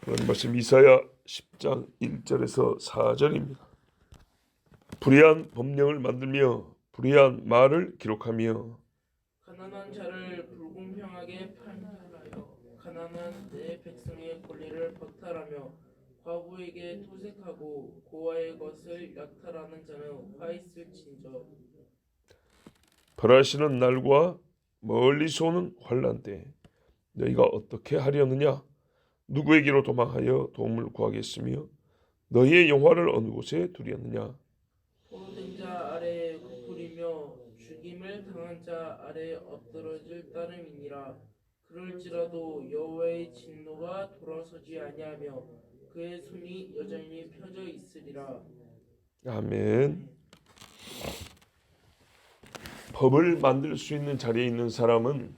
하나님 말씀 이사야 10장 1절에서 4절입니다. 불의한 법령을 만들며 불의한 말을 기록하며 가난한 자를 불공평하게 판결하여 가난한 내 백성의 권리를 박탈하며 과부에게 토색하고 고아의 것을 약탈하는 자는 화 있을진저. 벌하시는 날과 멀리서 오는 환난 때 너희가 어떻게 하려느냐? 누구에게로 도망하여 도움을 구하겠으며 너희의 영화를 어느 곳에 두렸느냐? 포로된 자 아래에 구부리며 죽임을 당한 자 아래에 엎드러질 따름이니라. 그럴지라도 여호와의 진노가 돌아서지 아니하며 그의 손이 여전히 펴져 있으리라. 아멘. 법을 만들 수 있는 자리에 있는 사람은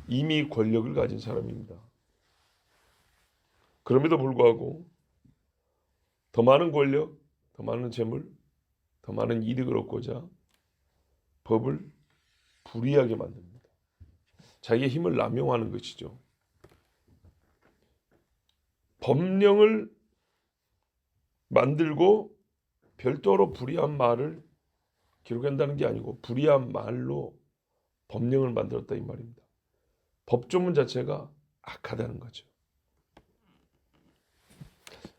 이미 권력을 가진 사람입니다. 그럼에도 불구하고 더 많은 권력, 더 많은 재물, 더 많은 이득을 얻고자 법을 불이하게 만듭니다. 자기의 힘을 남용하는 것이죠. 법령을 만들고 별도로 불의한 말을 기록한다는 게 아니고 불의한 말로 법령을 만들었다 이 말입니다. 법조문 자체가 악하다는 거죠.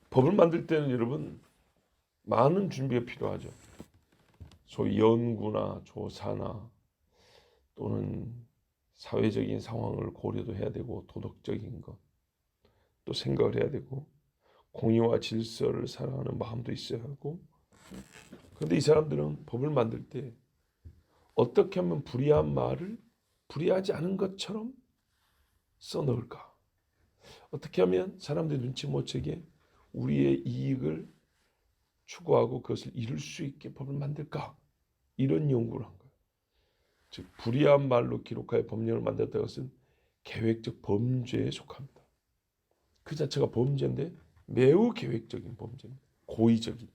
법을 만들 때는 여러분 많은 준비가 필요하죠. 소위 연구나 조사나 또는 사회적인 상황을 고려도 해야 되고 도덕적인 것 또 생각을 해야 되고 공의와 질서를 사랑하는 마음도 있어야 하고, 그런데 이 사람들은 법을 만들 때 어떻게 하면 불의한 말을 불의하지 않은 것처럼 써넣을까? 어떻게 하면 사람들이 눈치 못 채게 우리의 이익을 추구하고 그것을 이룰 수 있게 법을 만들까? 이런 연구를 한 거예요. 즉 불의한 말로 기록하여 법령을 만들었다는 것은 계획적 범죄에 속합니다. 그 자체가 범죄인데 매우 계획적인 범죄입니다. 고의적인.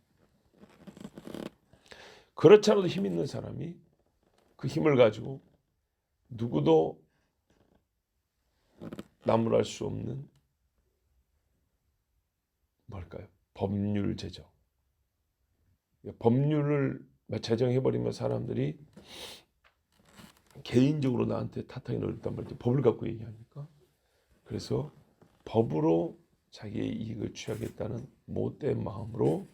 그렇지 않아도 힘 있는 사람이 그 힘을 가지고 누구도 나무랄 수 없는 뭘까요? 법률 제정. 법률을 제정해버리면 사람들이 개인적으로 나한테 탓하기 어렵단 말이죠. 법을 갖고 얘기하니까. 그래서 법으로 자기의 이익을 취하겠다는 못된 마음으로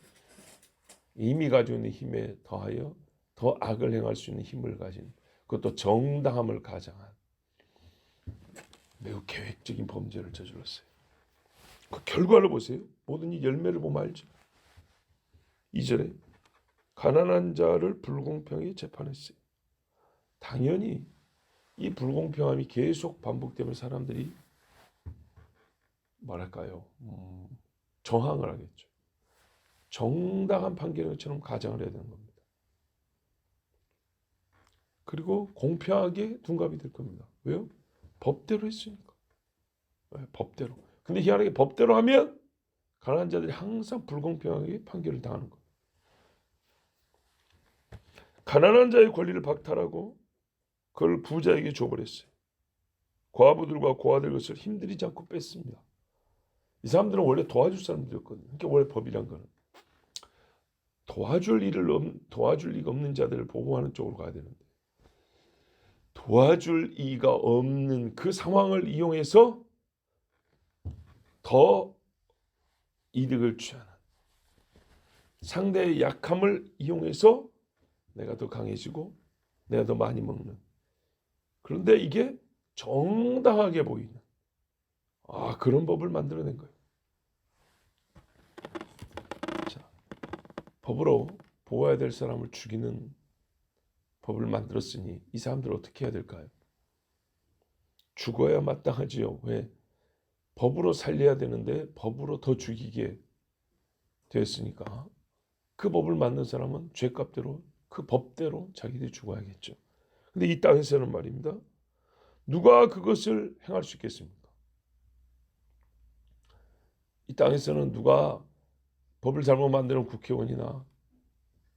이미 가지고 있는 힘에 더하여 더 악을 행할 수 있는 힘을 가진, 그것도 정당함을 가장한 매우 계획적인 범죄를 저질렀어요. 그 결과를 보세요. 모든 이 열매를 보면 알죠. 2절에 가난한 자를 불공평하게 재판했어요. 당연히 이 불공평함이 계속 반복되면 사람들이 뭐랄까요? 저항을 하겠죠. 정당한 판결인 것처럼 가장을 해야 되는 겁니다. 그리고 공평하게 둔갑이 될 겁니다. 왜요? 법대로 했으니까. 네, 법대로. 근데 희한하게 법대로 하면 가난한 자들이 항상 불공평하게 판결을 당하는 거예요. 가난한 자의 권리를 박탈하고 그걸 부자에게 줘버렸어요. 과부들과 고아들 것을 힘들이지 않고 뺐습니다. 이 사람들은 원래 도와줄 사람들이었거든요. 그러니까 원래 법이란 거는 도와줄 리가 없는 자들을 보호하는 쪽으로 가야 되는데, 도와줄 이가 없는 그 상황을 이용해서 더 이득을 취하는, 상대의 약함을 이용해서 내가 더 강해지고 내가 더 많이 먹는, 그런데 이게 정당하게 보이는 그런 법을 만들어낸 거예요. 자, 법으로 보호해야 될 사람을 죽이는 법을 만들었으니 이 사람들 어떻게 해야 될까요? 죽어야 마땅하지요. 왜? 법으로 살려야 되는데 법으로 더 죽이게 됐으니까 그 법을 만든 사람은 죄값대로 그 법대로 자기들이 죽어야겠죠. 근데 이 땅에서는 말입니다. 누가 그것을 행할 수 있겠습니까? 이 땅에서는 누가 법을 잘못 만드는 국회의원이나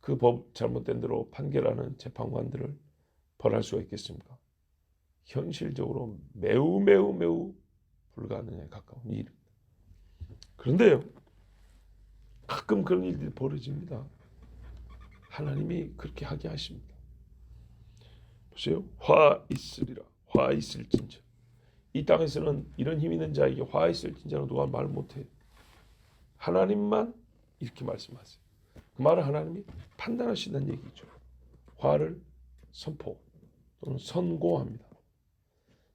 그 법 잘못된 대로 판결하는 재판관들을 벌할 수가 있겠습니까? 현실적으로 매우 매우 매우 불가능에 가까운 일입니다. 그런데요, 가끔 그런 일들이 벌어집니다. 하나님이 그렇게 하게 하십니다. 보세요. 화 있으리라. 화 있을진저. 이 땅에서는 이런 힘 있는 자에게 화 있을진저라고 누가 말 못해요. 하나님만 이렇게 말씀하세요. 그 말은 하나님이 판단하신다는 얘기죠. 화를 선포 또는 선고합니다.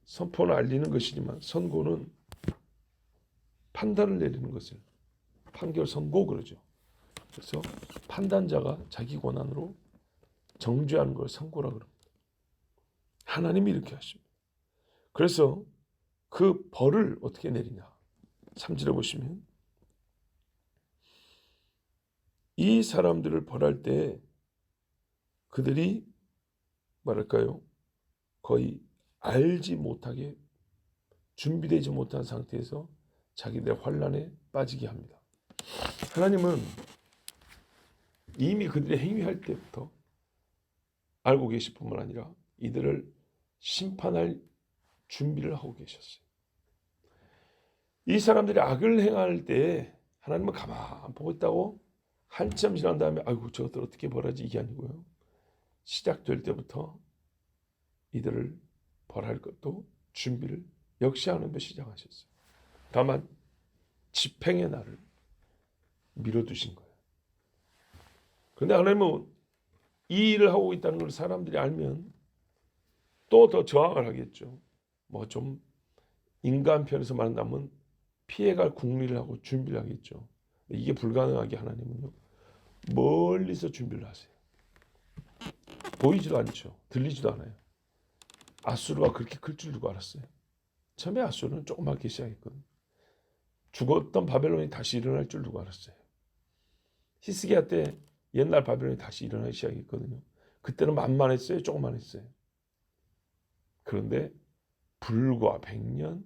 선포는 알리는 것이지만 선고는 판단을 내리는 것을 판결 선고 그러죠. 그래서 판단자가 자기 권한으로 정죄하는 걸 선고라 그럽니다. 하나님이 이렇게 하십니다. 그래서 그 벌을 어떻게 내리냐. 3절에 보시면 이 사람들을 벌할 때 그들이 뭐랄까요? 거의 알지 못하게 준비되지 못한 상태에서 자기들의 환난에 빠지게 합니다. 하나님은 이미 그들의 행위할 때부터 알고 계실 뿐만 아니라 이들을 심판할 준비를 하고 계셨어요. 이 사람들이 악을 행할 때 하나님은 가만 보고 있다고 한참 지난 다음에 아이고 저것들 어떻게 벌하지 이게 아니고요. 시작될 때부터 이들을 벌할 것도 준비를 역시 하나님도 시작하셨어요. 다만 집행의 날을 미뤄두신 거예요. 그런데 하나님은 이 일을 하고 있다는 걸 사람들이 알면 또 더 저항을 하겠죠. 뭐 좀 인간 편에서 말한다면 피해갈 궁리를 하고 준비를 하겠죠. 이게 불가능하게 하나님은요. 멀리서 준비를 하세요. 보이지도 않죠. 들리지도 않아요. 아수르가 그렇게 클 줄 누가 알았어요. 처음에 아수르는 조그맣게 시작했거든요. 죽었던 바벨론이 다시 일어날 줄 누가 알았어요. 히스기야 때 옛날 바벨론이 다시 일어나기 시작했거든요. 그때는 만만했어요. 조그만했어요. 그런데 불과 100년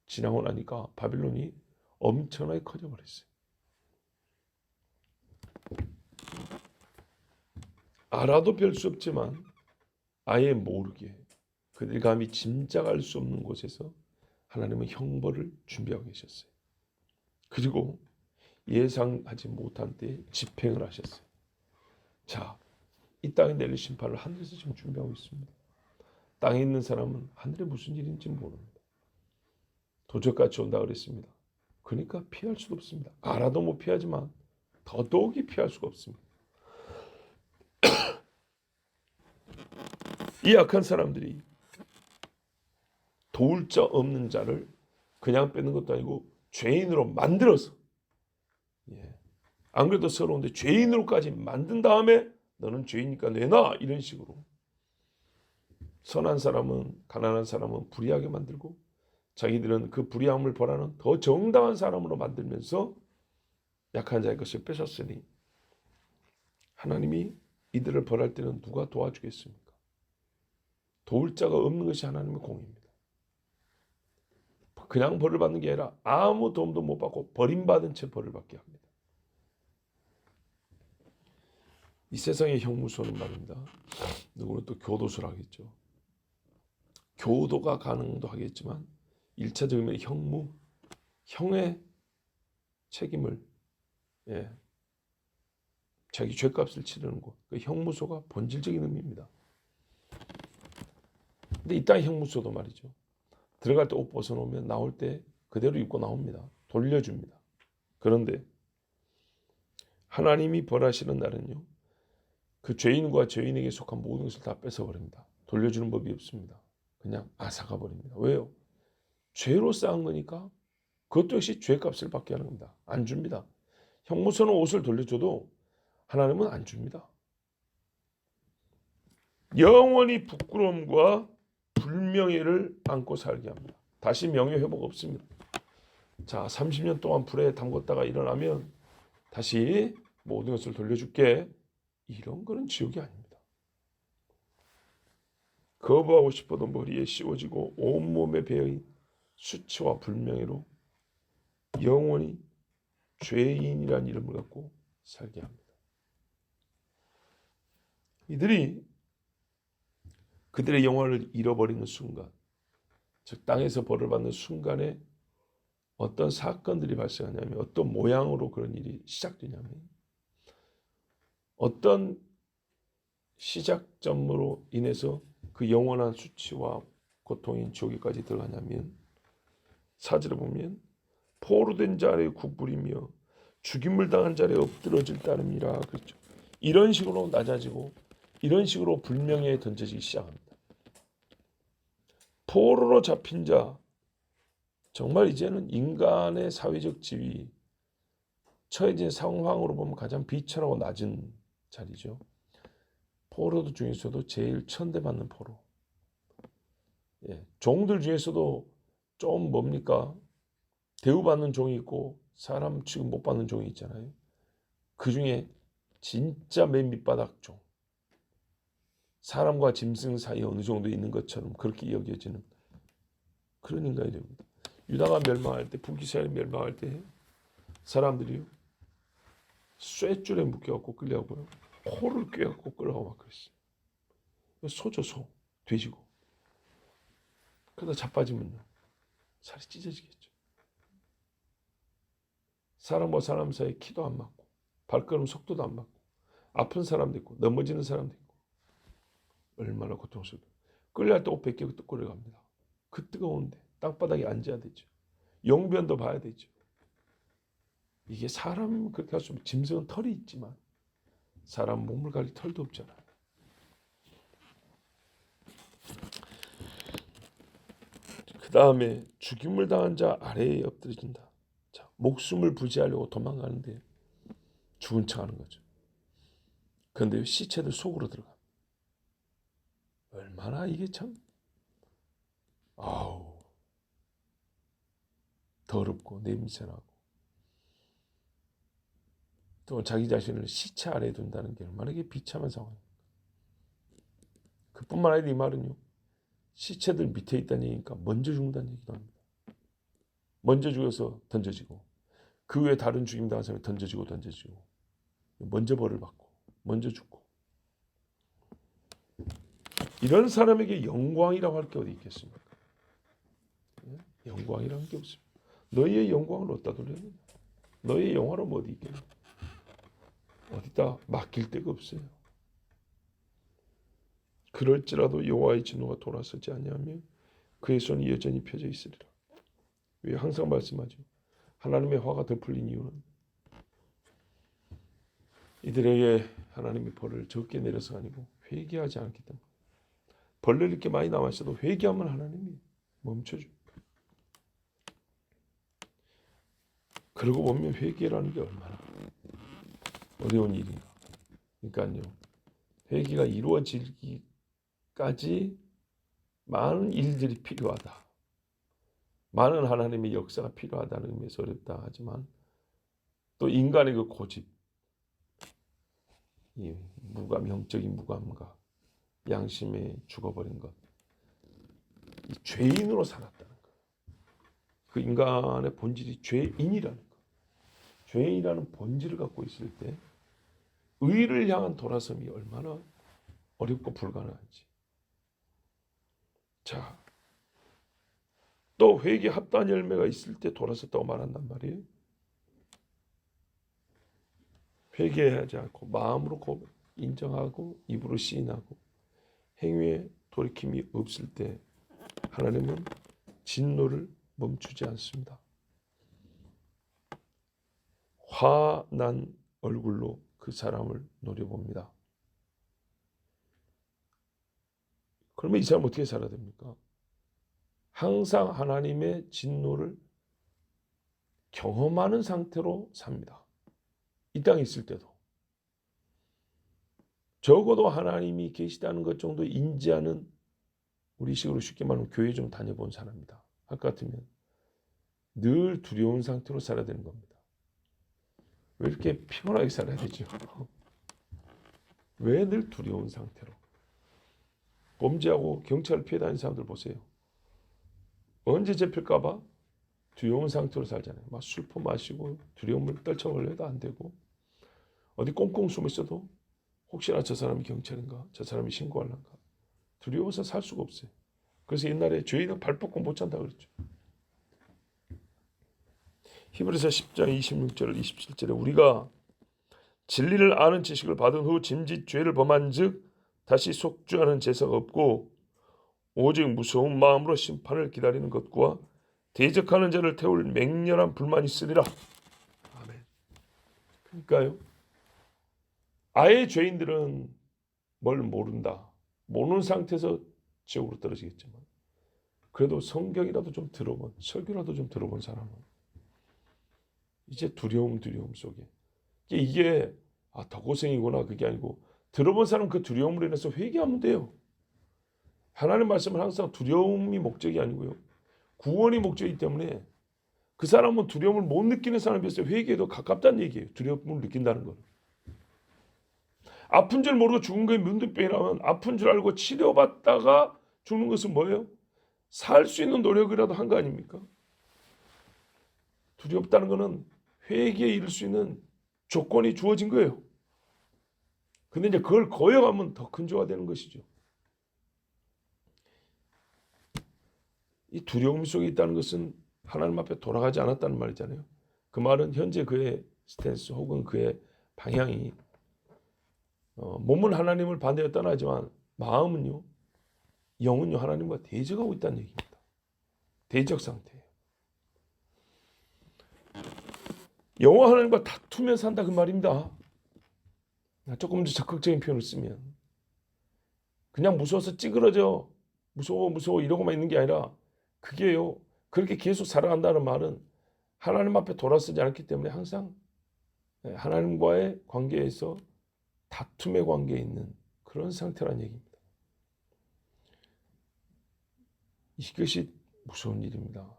지나고 나니까 바벨론이 엄청나게 커져버렸어요. 알아도 별 수 없지만 아예 모르게 그들이 감히 짐작할 수 없는 곳에서 하나님은 형벌을 준비하고 계셨어요. 그리고 예상하지 못한 때에 집행을 하셨어요. 자, 이 땅에 내릴 심판을 하늘에서 지금 준비하고 있습니다. 땅에 있는 사람은 하늘에 무슨 일인지 모릅니다. 도적같이 온다 그랬습니다. 그러니까 피할 수도 없습니다. 알아도 못 피하지만 더더욱이 피할 수가 없습니다. 이 악한 사람들이 도울 자 없는 자를 그냥 빼는 것도 아니고 죄인으로 만들어서 안 그래도 서러운데 죄인으로까지 만든 다음에 너는 죄인이니까 내놔 이런 식으로 선한 사람은 가난한 사람은 불의하게 만들고 자기들은 그 불의함을 벌하는 더 정당한 사람으로 만들면서 약한 자의 것을 뺏었으니 하나님이 이들을 벌할 때는 누가 도와주겠습니까? 도울 자가 없는 것이 하나님의 공입니다. 그냥 벌을 받는 게 아니라 아무 도움도 못 받고 버림받은 채 벌을 받게 합니다. 이 세상의 형무소는 말입니다. 누구는 또 교도소를 하겠죠. 교도가 가능도 하겠지만 1차적인 형무, 형의 책임을 자기 죄값을 치르는 곳, 그 형무소가 본질적인 의미입니다. 근데 이 땅의 형무소도 말이죠. 들어갈 때 옷 벗어놓으면 나올 때 그대로 입고 나옵니다. 돌려줍니다. 그런데 하나님이 벌하시는 날은요. 그 죄인과 죄인에게 속한 모든 것을 다 뺏어버립니다. 돌려주는 법이 없습니다. 그냥 앗아가 버립니다. 왜요? 죄로 쌓은 거니까 그것도 역시 죄값을 받게 하는 겁니다. 안 줍니다. 형무소는 옷을 돌려줘도 하나님은 안 줍니다. 영원히 부끄러움과 불명예를 안고 살게 합니다. 다시 명예 회복 없습니다. 자, 30년 동안 불에 담궜다가 일어나면 다시 모든 것을 돌려줄게. 이런 거는 지옥이 아닙니다. 거부하고 싶어도 머리에 씌워지고 온몸에 배어인 수치와 불명예로 영원히 죄인이란 이름을 갖고 살게 합니다. 이들이 그들의 영혼을 잃어버리는 순간 즉 땅에서 벌을 받는 순간에 어떤 사건들이 발생하냐면 어떤 모양으로 그런 일이 시작되냐면 어떤 시작점으로 인해서 그 영원한 수치와 고통인 지옥에까지 들어가냐면 4절에 보면 포로된 자리에 굽부리며 죽임을 당한 자리에 엎드러질 따름이라 그랬죠. 이런 식으로 낮아지고 이런 식으로 불명예에 던져지기 시작합니다. 포로로 잡힌 자, 정말 이제는 인간의 사회적 지위, 처해진 상황으로 보면 가장 비천하고 낮은 자리죠. 포로들 중에서도 제일 천대받는 포로. 예, 종들 중에서도 좀 뭡니까? 대우받는 종이 있고 사람 취급 못 받는 종이 있잖아요. 그 중에 진짜 맨 밑바닥 종. 사람과 짐승 사이에 어느 정도 있는 것처럼 그렇게 여겨지는 그런 인간이 됩니다. 유다가 멸망할 때, 북이스라엘이 멸망할 때 사람들이 쇠줄에 묶여갖고 끌려가고요. 코를 꿰갖고 끌어가고 막 그랬어요. 소죠, 소. 돼지고. 그러다 자빠지면 살이 찢어지겠죠. 사람과 사람 사이에 키도 안 맞고 발걸음 속도도 안 맞고 아픈 사람도 있고 넘어지는 사람도 있고 얼마나 고통스러워. 끌려갈 때 옷 벗기고 또 끌려갑니다. 그 뜨거운데 땅바닥에 앉아야 되죠. 용변도 봐야 되죠. 이게 사람 그렇게 할 수 없어요. 짐승은 털이 있지만 사람 몸을 가릴 털도 없잖아요. 그 다음에 죽임을 당한 자 아래에 엎드려진다. 자, 목숨을 부지하려고 도망가는데 죽은 척하는 거죠. 그런데 시체들 속으로 들어가. 얼마나 이게 참 아우 더럽고 냄새나고 또 자기 자신을 시체 아래에 둔다는 게 얼마나 이게 비참한 상황이에요. 그뿐만 아니라 이 말은요. 시체들 밑에 있다는 얘기니까 먼저 죽는다는 얘기도 합니다. 먼저 죽어서 던져지고 그 외에 다른 죽임 당한 사람이 던져지고 먼저 벌을 받고 먼저 죽고 이런 사람에게 영광이라고 할 게 어디 있겠습니까? 영광이라는 게 없습니다. 너희의 영광을 어디다 돌려느냐? 너희의 영화로는 어디 있겠냐? 어디다 맡길 데가 없어요. 그럴지라도 여호와의 진노가 돌아서지 아니하며 그의 손이 여전히 펴져 있으리라. 왜 항상 말씀하죠. 하나님의 화가 더 풀린 이유는 이들에게 하나님의 벌을 적게 내려서 아니고 회개하지 않기 때문에. 벌 내릴 게 많이 남았어도 회개하면 하나님이 멈춰줍니다. 그러고 보면 회개라는 게 얼마나 어려운 일인가. 그러니까요. 회개가 이루어지기까지 많은 일들이 필요하다. 많은 하나님의 역사가 필요하다는 의미에서 어렵다 하지만 또 인간의 그 고집, 이 무감, 영적인 무감과 양심에 죽어버린 것, 이 죄인으로 살았다는 것. 그 인간의 본질이 죄인이라는 것. 죄인이라는 본질을 갖고 있을 때 의를 향한 돌아섬이 얼마나 어렵고 불가능한지. 자, 또 회개 합단 열매가 있을 때 돌아섰다고 말한단 말이에요. 회개하지 않고 마음으로 인정하고 입으로 시인하고 행위에 돌이킴이 없을 때 하나님은 진노를 멈추지 않습니다. 화난 얼굴로 그 사람을 노려봅니다. 그러면 이 사람 어떻게 살아야 됩니까? 항상 하나님의 진노를 경험하는 상태로 삽니다. 이 땅에 있을 때도. 적어도 하나님이 계시다는 것 정도 인지하는 우리 식으로 쉽게 말하면 교회 좀 다녀본 사람이다. 할 것 같으면 늘 두려운 상태로 살아야 되는 겁니다. 왜 이렇게 피곤하게 살아야 되죠? 왜 늘 두려운 상태로? 범죄하고 경찰을 피해 다니는 사람들 보세요. 언제 잡힐까봐 두려운 상태로 살잖아요. 막 술 마시고 두려움을 떨쳐버려도 안 되고 어디 꽁꽁 숨어 있어도 혹시나 저 사람이 경찰인가? 저 사람이 신고할란가? 두려워서 살 수가 없어요. 그래서 옛날에 죄인은 발 뻗고 못 잔다 그랬죠. 히브리서 10장 26절 27절에 우리가 진리를 아는 지식을 받은 후 짐짓 죄를 범한즉 다시 속죄하는 제사가 없고 오직 무서운 마음으로 심판을 기다리는 것과 대적하는 자를 태울 맹렬한 불만이 있으리라. 아멘. 그러니까요. 아예 죄인들은 뭘 모른다. 모르는 상태에서 지옥으로 떨어지겠지만 그래도 성경이라도 좀 들어본, 설교라도 좀 들어본 사람은 이제 두려움 속에 이게 더 고생이구나 그게 아니고 들어본 사람 그 두려움으로 인해서 회개하면 돼요. 하나님 말씀은 항상 두려움이 목적이 아니고요. 구원이 목적이기 때문에 그 사람은 두려움을 못 느끼는 사람에 비해서 회개에도 가깝다는 얘기예요. 두려움을 느낀다는 것. 아픈 줄 모르고 죽은 거에 문득병이라면 아픈 줄 알고 치료받다가 죽는 것은 뭐예요? 살 수 있는 노력이라도 한 거 아닙니까? 두렵다는 것은 회개에 이를 수 있는 조건이 주어진 거예요. 근데 이제 그걸 거역하면 더 큰 죄가 되는 것이죠. 이 두려움 속에 있다는 것은 하나님 앞에 돌아가지 않았다는 말이잖아요. 그 말은 현재 그의 스탠스 혹은 그의 방향이 몸은 하나님을 반대에 떠나지만 마음은요, 영은요 하나님과 대적하고 있다는 얘기입니다. 대적 상태예요. 영과 하나님과 다투며 산다 그 말입니다. 조금 더 적극적인 표현을 쓰면 그냥 무서워서 찌그러져 무서워 이러고만 있는 게 아니라 그게요. 그렇게 계속 살아간다는 말은 하나님 앞에 돌아서지 않기 때문에 항상 하나님과의 관계에서 다툼의 관계에 있는 그런 상태란 얘기입니다. 이것이 무서운 일입니다.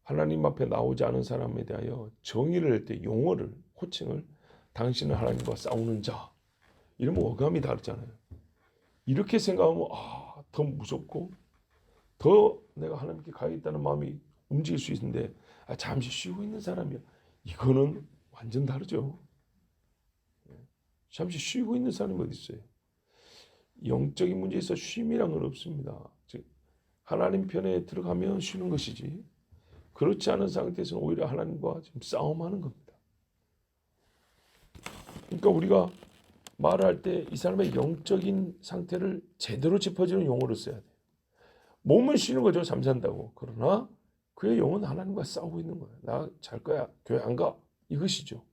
하나님 앞에 나오지 않은 사람에 대하여 정의를 할 때 용어를 호칭을 당신은 하나님과 싸우는 자 이러면 어감이 다르잖아요. 이렇게 생각하면 더 무섭고 더 내가 하나님께 가야겠다는 마음이 움직일 수 있는데 잠시 쉬고 있는 사람이야. 이거는 완전 다르죠. 잠시 쉬고 있는 사람이 어디 있어요? 영적인 문제에서 쉼이란 건 없습니다. 즉 하나님 편에 들어가면 쉬는 것이지 그렇지 않은 상태에서는 오히려 하나님과 지금 싸움하는 겁니다. 그러니까 우리가 말할 때 이 사람의 영적인 상태를 제대로 짚어주는 용어를 써야 돼요. 몸은 쉬는 거죠. 잠잔다고. 그러나 그의 영은 하나님과 싸우고 있는 거예요. 나 잘 거야. 교회 안 가. 이것이죠.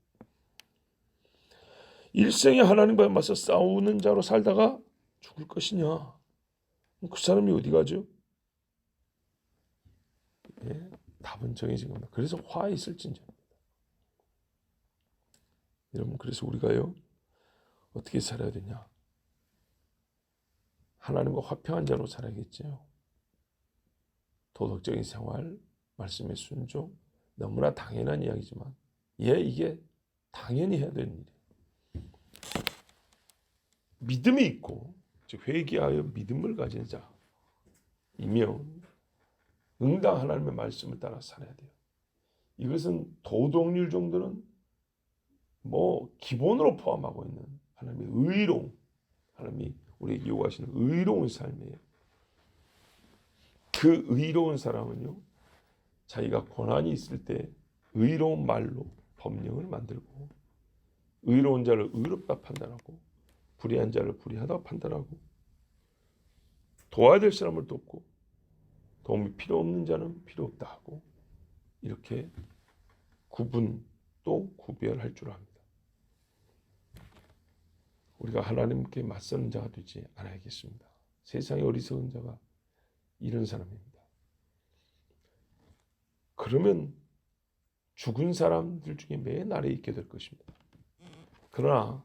일생에 하나님과 맞서 싸우는 자로 살다가 죽을 것이냐. 그 사람이 어디 가죠? 예, 답은 정해진 겁니다. 그래서 화 있을진저입니다. 여러분 그래서 우리가요. 어떻게 살아야 되냐. 하나님과 화평한 자로 살아야겠죠. 도덕적인 생활, 말씀의 순종, 너무나 당연한 이야기지만 이게 당연히 해야 되는 일이에요. 믿음이 있고 즉 회개하여 믿음을 가진 자이면 응당 하나님의 말씀을 따라 살아야 돼요. 이것은 도덕률 정도는 기본으로 포함하고 있는 하나님의 의로움, 하나님이 우리에게 요구하시는 의로운 삶이에요. 그 의로운 사람은요, 자기가 고난이 있을 때 의로운 말로 법령을 만들고 의로운 자를 의롭다 판단하고 불의한 자를 불의하다 판단하고 도와야 될 사람을 돕고 도움이 필요 없는 자는 필요 없다 하고 이렇게 구분 또 구별할 줄 압니다. 우리가 하나님께 맞서는 자가 되지 않아야겠습니다. 세상의 어리석은 자가 이런 사람입니다. 그러면 죽은 사람들 중에 맨 아래에 있게 될 것입니다. 그러나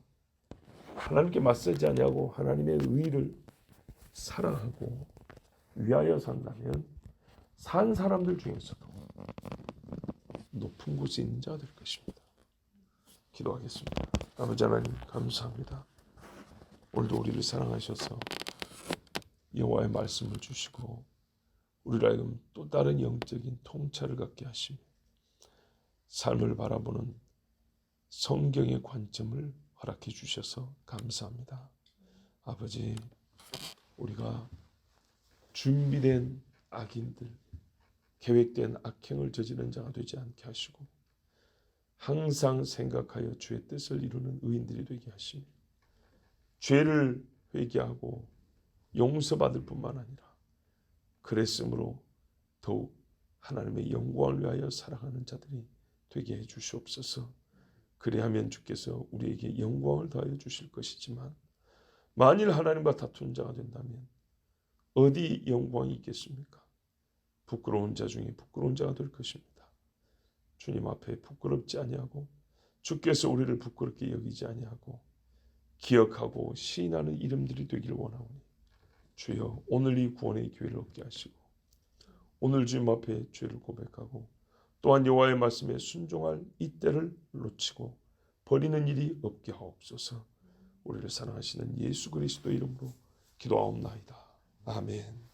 하나님께 맞서지 않냐고 하나님의 의를 사랑하고 위하여 산다면 산 사람들 중에서도 높은 곳에 있는 자가 될 것입니다. 기도하겠습니다. 아버지 하나님 감사합니다. 오늘도 우리를 사랑하셔서 여호와의 말씀을 주시고 우리를 하여금 또 다른 영적인 통찰을 갖게 하시며 삶을 바라보는 성경의 관점을 허락해 주셔서 감사합니다. 아버지, 우리가 준비된 악인들, 계획된 악행을 저지른 자가 되지 않게 하시고 항상 생각하여 주의 뜻을 이루는 의인들이 되게 하시며 죄를 회개하고 용서받을 뿐만 아니라 그랬으므로 더욱 하나님의 영광을 위하여 살아가는 자들이 되게 해 주시옵소서. 그리하면 주께서 우리에게 영광을 더하여 주실 것이지만 만일 하나님과 다투는 자가 된다면 어디 영광이 있겠습니까? 부끄러운 자 중에 부끄러운 자가 될 것입니다. 주님 앞에 부끄럽지 아니하고 주께서 우리를 부끄럽게 여기지 아니하고 기억하고 시인하는 이름들이 되기를 원하오니 주여 오늘 이 구원의 기회를 얻게 하시고 오늘 주님 앞에 죄를 고백하고 또한 여호와의 말씀에 순종할 이때를 놓치고 버리는 일이 없게 하옵소서. 우리를 사랑하시는 예수 그리스도 이름으로 기도하옵나이다. 아멘.